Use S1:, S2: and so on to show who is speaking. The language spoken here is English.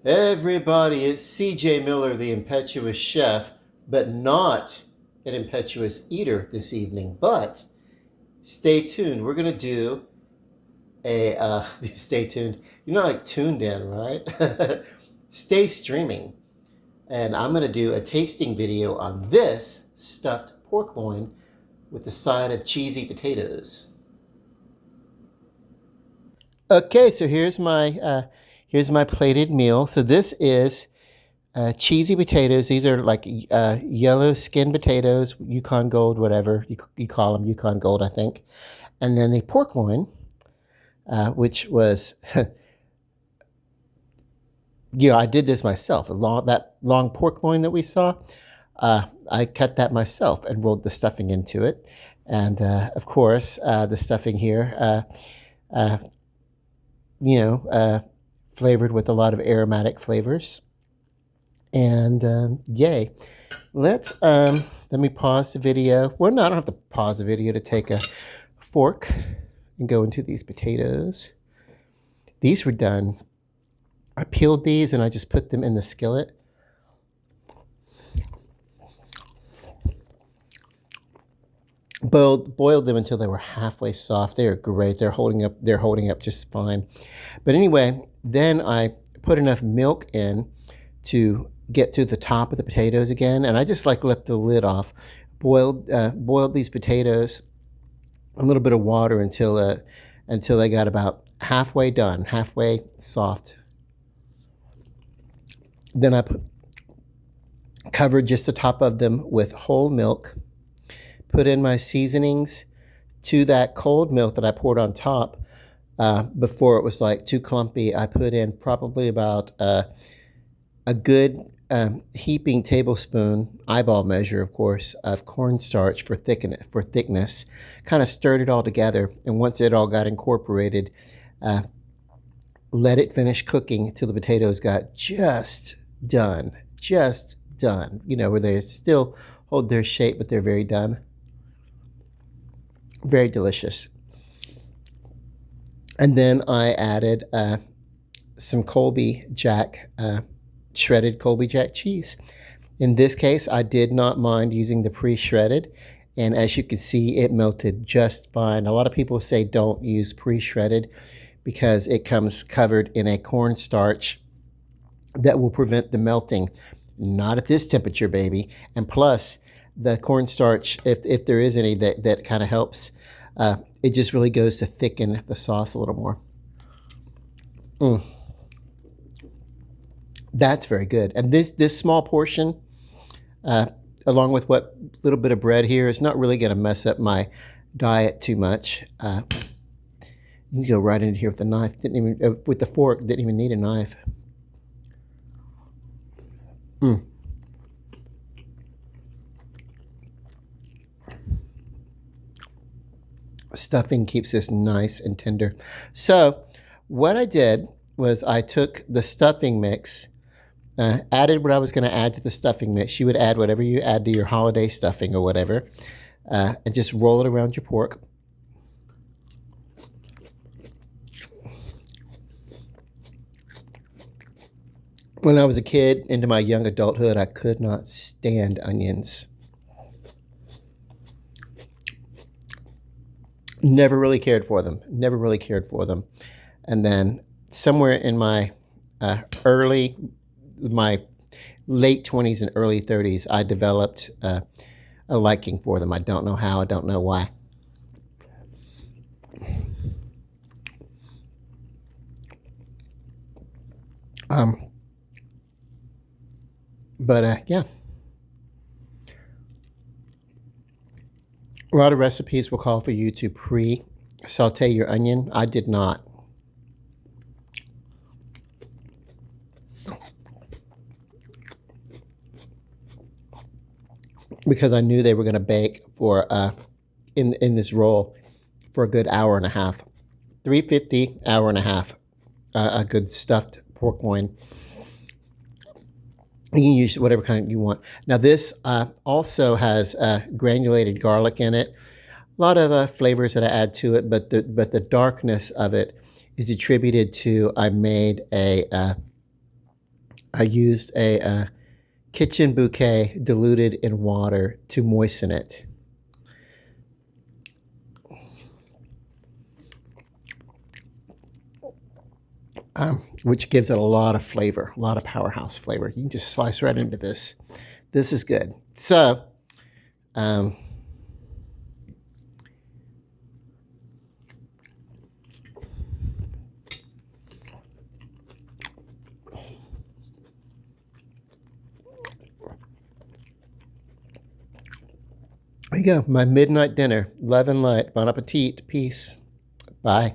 S1: Everybody, it's CJ Miller, the impetuous chef, but not an impetuous eater this evening. But stay tuned. We're going to do stay tuned. You're not like tuned in, right? Stay streaming. And I'm going to do a tasting video on this stuffed pork loin with the side of cheesy potatoes. Okay, so here's my plated meal. So this is cheesy potatoes. These are like yellow skin potatoes, Yukon Gold, whatever you call them, Yukon Gold, I think. And then the pork loin, which was, I did this myself. That long pork loin that we saw, I cut that myself and rolled the stuffing into it. And of course, the stuffing here, flavored with a lot of aromatic flavors. And yay. Let me pause the video. Well, no, I don't have to pause the video to take a fork and go into these potatoes. These were done. I peeled these and I just put them in the skillet. Boiled them until they were halfway soft. They are great. They're holding up just fine. But anyway, then I put enough milk in to get to the top of the potatoes again, and I just left the lid off. Boiled these potatoes, a little bit of water until they got about halfway done, halfway soft. Then I covered just the top of them with whole milk. Put in my seasonings to that cold milk that I poured on top before it was too clumpy. I put in probably about a good heaping tablespoon, eyeball measure, of course, of cornstarch for thickness. Kind of stirred it all together, and once it all got incorporated, let it finish cooking till the potatoes got just done, where they still hold their shape, but they're very done. Very delicious. And then I added some Colby Jack, shredded Colby Jack cheese. In this case, I did not mind using the pre-shredded. And as you can see, it melted just fine. A lot of people say don't use pre-shredded because it comes covered in a cornstarch that will prevent the melting. Not at this temperature, baby. And plus, the cornstarch, if there is any, that kind of helps. It just really goes to thicken the sauce a little more. That's very good. And this small portion, along with what little bit of bread here, is not really going to mess up my diet too much. You can go right into here with the knife. With the fork. Didn't even need a knife. Stuffing keeps this nice and tender. So what I did was I took the stuffing mix, added what I was going to add to the stuffing mix. You would add whatever you add to your holiday stuffing or whatever, and just roll it around your pork. When I was a kid, into my young adulthood, I could not stand onions. Never really cared for them. And then somewhere in my my late 20s and early 30s, I developed a liking for them. I don't know how. I don't know why. Yeah. A lot of recipes will call for you to pre-saute your onion. I did not. Because I knew they were going to bake for in this roll for a good hour and a half. 350, hour and a half. A good stuffed pork loin. You can use whatever kind you want. Now this also has granulated garlic in it. A lot of flavors that I add to it, but the darkness of it is attributed to I made a I used a kitchen bouquet diluted in water to moisten it. Which gives it a lot of flavor, a lot of powerhouse flavor. You can just slice right into this. This is good. So, there you go. My midnight dinner. Love and light. Bon appetit. Peace. Bye.